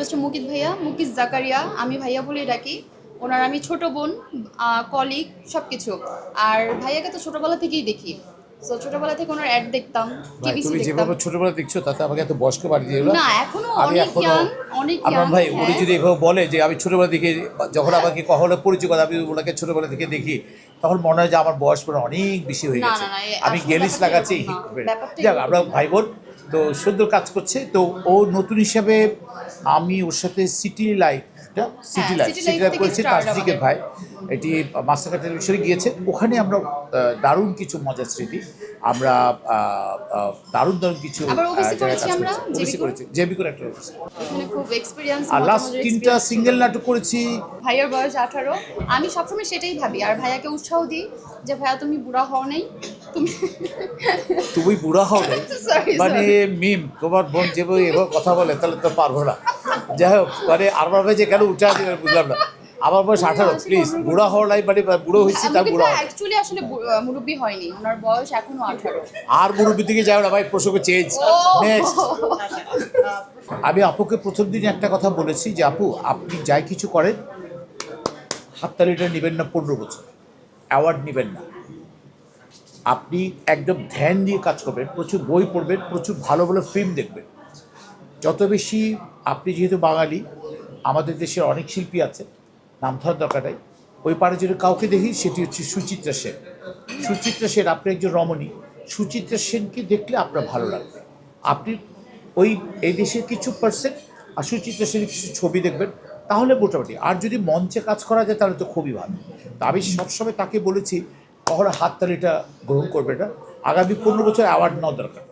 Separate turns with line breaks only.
এটা হচ্ছে মুকিত ভাইয়া, মুকিত জাকারিয়া, আমি ভাইয়া বলেই ডাকি। ওনার আমি ছোট বোন, কলিগ, সব কিছু। আর ভাইয়াকে তো ছোটবেলা থেকেই দেখি, তো ছোটবেলা থেকে ওনার অ্যাড দেখতাম,
ভাই
টিভিসি
তুমি
দেখতাম।
যেভাবে ছোটবেলা দেখছো তাতে আমাকে এত বয়স্ক বাড়ি দিয়ে
না, এখনো
আমি
অনেক
এখনো
ইয়াং, অনেক
আপনার
ইয়াং।
ভাই উনি
হ্যাঁ,
যদি এভাবে বলে যে আমি ছোটবেলা থেকে যখন আমাকে কখনো পরিচয় কথা আমি ওনাকে ছোটবেলা থেকে দেখি তখন মনে হয় যে আমার বয়স পরে অনেক বেশি হয়ে
না
গেছে।
না না,
আমি
আসলে
গেলিস
ব্যাপারটা
লাগাচ্ছি।
এরকম না, ব্যাপারটা
যাক
এরকম
আমরা
না।
ভাই বোন তো সুন্দর কাজ করছে। তো ও নতুন হিসাবে আমি ওর সাথে সিটি লাইফ
হ্যাঁ,
সিটি
সিটি
লাইফ
লাইফ থেকে
করেছি
স্টার্ট
তাসদিকের
আমাদের।
ভাই। এটি মাস্টার টেলিভিশনে গিয়েছে, ওখানে আমরা দারুণ কিছু মজার স্মৃতি আমরা দারুণ দারুণ কিছু
আবার ওবিসি
জায়গায়
করেছি
কাজ
আমরা,
করেছি। ওবিসি
জেবিকো।
করেছি, জেবি করে একটা করেছি।
এখানে খুব এক্সপিরিয়েন্স,
আর
মজার
লাস্ট
মজার
3টা
এক্সপিরিয়েন্স ছিল।
সিঙ্গেল নাটক করেছি।
ভাইয়ার বয়স 18, আমি সবসময় সেটাই ভাবি, আর ভাইয়াকে উৎসাহ দিই যে ভাইয়া তুমি বুড়া হও নাই, তুমি
তুমি বুড়া হও নাই
সরি
মানে
সরি
মিম, তোমার বোন যেভাবে এভাবে কথা বলে তাহলে তো পারবো না। যাই হোক মানে আমার ভাই যে কেন উঠে আসে বুঝলাম না। আমার বয়স 18, প্লিজ বুড়া হওয়ার নাই মানে বুড়ো হয়েছি তার বুড়া হওয়া।
অ্যাকচুয়ালি আসলে মুরব্বী হয়নি, ওনার বয়স এখনো 18।
আর মুরব্বীর দিকে যাও না ভাই, প্রসঙ্গ চেঞ্জ।
ও
নেক্সট। আমি আপুকে প্রথম দিন একটা কথা বলেছি যে আপু আপনি যাই কিছু করেন হাততালিটা নেবেন না 15 বছর, অ্যাওয়ার্ড নেবেন না। আপনি একদম ধ্যান দিয়ে কাজ করবেন, প্রচুর বই পড়বেন, প্রচুর ভালো ভালো ফিল্ম দেখবেন। যত বেশি আপনি যেহেতু বাঙালি, আমাদের দেশের অনেক শিল্পী আছে, নাম ধরার দরকার নাই। ওই পারে যদি কাউকে দেখি সেটি হচ্ছে সুচিত্রা সেন। সুচিত্রা সেন আপনি একজন রমণী, সুচিত্রা সেনকে দেখলে আপনার ভালো লাগবে। আপনি ওই এই দেশের কিছু পার্সেন্ট আর সুচিত্রা সেনের কিছু ছবি দেখবেন, তাহলে মোটামুটি। আর যদি মঞ্চে কাজ করা যায় তাহলে তো খুবই ভালো। তা আমি সবসময় তাকে বলেছি কখনো হাততালিটা গ্রহণ করবে না, আগামী 15 বছর অ্যাওয়ার্ড নেওয়া দরকার।